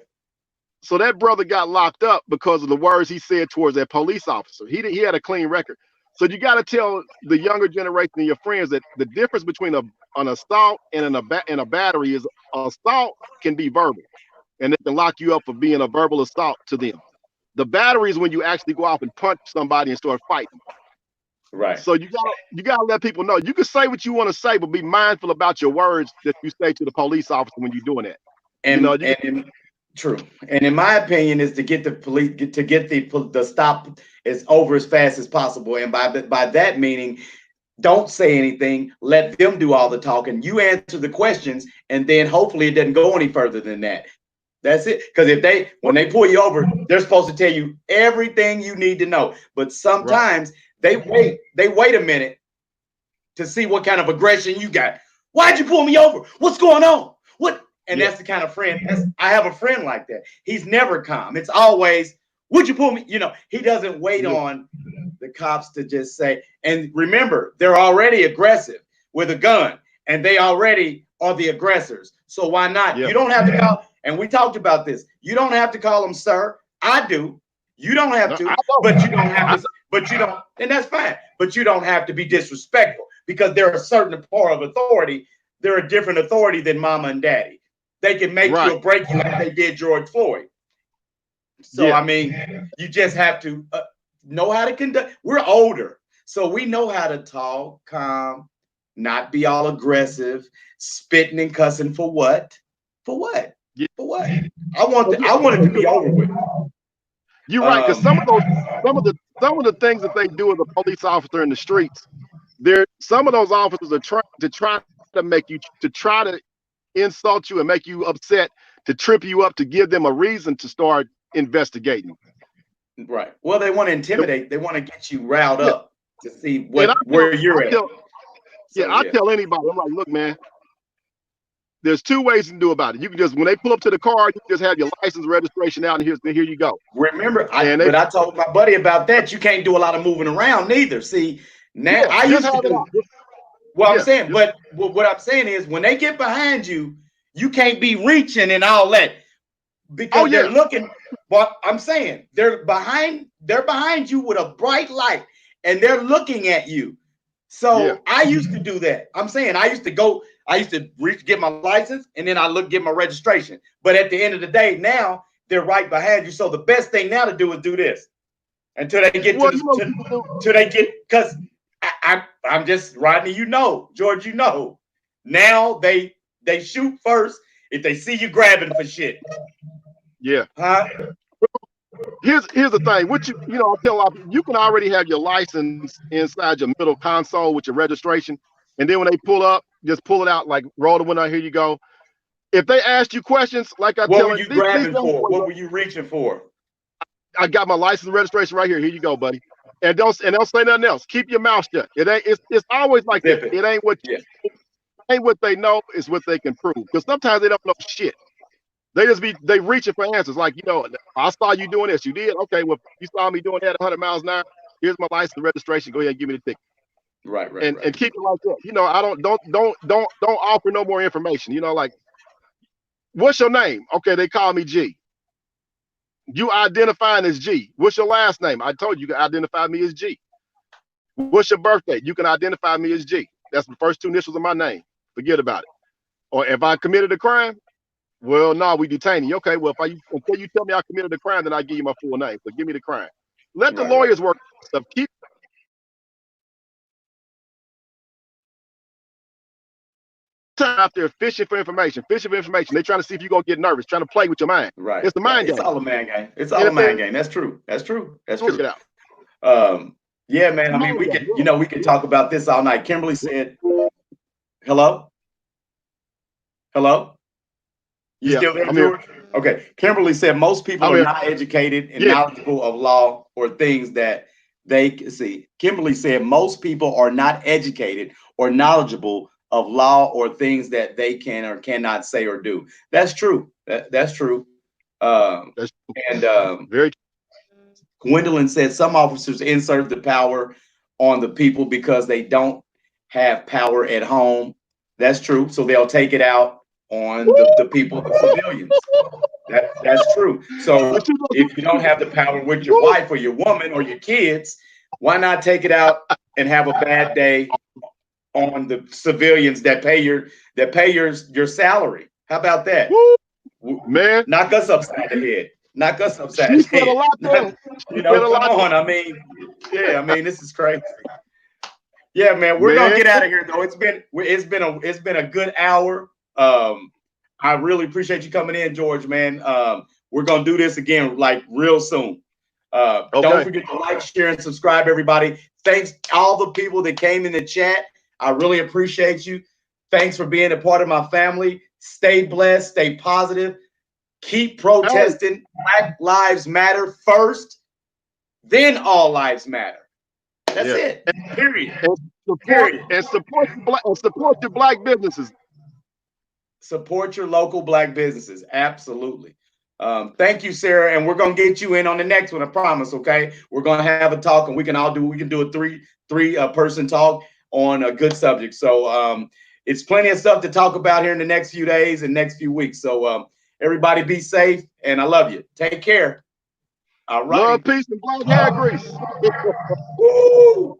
So that brother got locked up because of the words he said towards that police officer. He had a clean record. So you got to tell the younger generation and your friends that the difference between an assault and a battery is assault can be verbal, and they can lock you up for being a verbal assault to them. The battery is when you actually go out and punch somebody and start fighting. Right. So you gotta let people know. You can say what you want to say, but be mindful about your words that you say to the police officer when you're doing that. And true. And in my opinion, is to get the police to get the stop as over as fast as possible. And by that meaning, don't say anything. Let them do all the talking. You answer the questions, and then hopefully it doesn't go any further than that. That's it. Because when they pull you over, they're supposed to tell you everything you need to know. But sometimes they wait a minute to see what kind of aggression you got. Why'd you pull me over? What's going on? What? And that's the kind of friend. I have a friend like that. He's never calm. It's always, would you pull me? You know, he doesn't wait on the cops to just say, and remember, they're already aggressive with a gun, and they already are the aggressors. So why not? You don't have to call, and we talked about this. You don't have to call them sir. I do. You don't have to, but you don't have to, but you don't, and that's fine. But you don't have to be disrespectful because they're a certain part of authority. They're a different authority than mama and daddy. They can make you or break you like they did George Floyd. So, I mean, you just have to know how to conduct. We're older, so we know how to talk calm, not be all aggressive, spitting and cussing for what? For what? Yeah. For what? I want it to be over with. You're right, because some of the things that they do as a police officer in the streets, some of those officers are trying to make you try to insult you and make you upset, to trip you up, to give them a reason to start investigating. Right. Well, they want to intimidate. They want to get you riled up to see where you're at. I tell anybody, I'm like, look, man, there's two ways to do about it. You can just, when they pull up to the car, you just have your license, registration out, and here you go. Remember, I told my buddy about that. You can't do a lot of moving around neither. See, now I used to do. Well, I'm saying, but what I'm saying is, when they get behind you, you can't be reaching and all that because they're looking. But I'm saying they're behind you with a bright light, and they're looking at you. So I used to do that. I'm saying I used to get my license, and then I get my registration. But at the end of the day, now they're right behind you. So the best thing now to do is do this until they get because. I'm just, Rodney, George, now they shoot first if they see you grabbing for shit. Yeah. Huh? Here's the thing. I tell a you can already have your license inside your middle console with your registration, and then when they pull up, just pull it out, like roll the window. Here you go. If they ask you questions, like what were you grabbing for? What were you reaching for? I got my license and registration right here. Here you go, buddy. And don't say nothing else. Keep your mouth shut. It's always like that. It ain't what they know, it's what they can prove. Because sometimes they don't know shit. They reaching for answers. Like, I saw you doing this. You did? Okay, well, you saw me doing that at 100 miles an hour. Here's my license and registration. Go ahead and give me the ticket. Right. And keep it like that. I don't offer no more information. Like, what's your name? Okay, they call me G. You identifying as G. What's your last name? I told you can identify me as G. What's your birthday? You can identify me as G. That's the first two initials of my name. Forget about it. Or if I committed a crime, well, no, we detain you. Okay, well, until you tell me I committed a crime, then I give you my full name. So give me the crime. Let the lawyers work stuff. Keep out there fishing for information. They're trying to see if you're gonna get nervous, trying to play with your mind. Right. It's the mind game. It's all a mind game. It's all a mind game. That's true. Yeah, man. I mean, we can talk about this all night. Kimberly said, hello? You still there, George? Okay. Kimberly said most people are not educated and knowledgeable of law or things that they see. Kimberly said most people are not educated or knowledgeable of law or things that they can or cannot say or do. That's true. That's true. That's And very Gwendolyn said some officers insert the power on the people because they don't have power at home. That's true. So they'll take it out on the people, the civilians. That's true. So if you don't have the power with your wife or your woman or your kids, why not take it out and have a bad day on the civilians that pay your salary? How about that? man. Knock us upside the head. Knock us upside She the said a head. lot there. You know, come on. I mean, yeah, I mean, this is crazy. Yeah, man, we're gonna get out of here though. It's been a good hour. I really appreciate you coming in, George, man. We're gonna do this again like real soon. Don't forget to like, share, and subscribe, everybody. Thanks all the people that came in the chat. I really appreciate you. Thanks for being a part of my family. Stay blessed, stay positive. Keep protesting. Black Lives Matter first, then all lives matter. That's it. Period. And support your black businesses. Support your local black businesses. Absolutely. Thank you, Sarah. And we're gonna get you in on the next one. I promise. Okay. We're gonna have a talk, and we can do a three person talk on a good subject. So it's plenty of stuff to talk about here in the next few days and next few weeks. So everybody be safe, and I love you. Take care. All right. Love, peace, and black hair grease. Woo!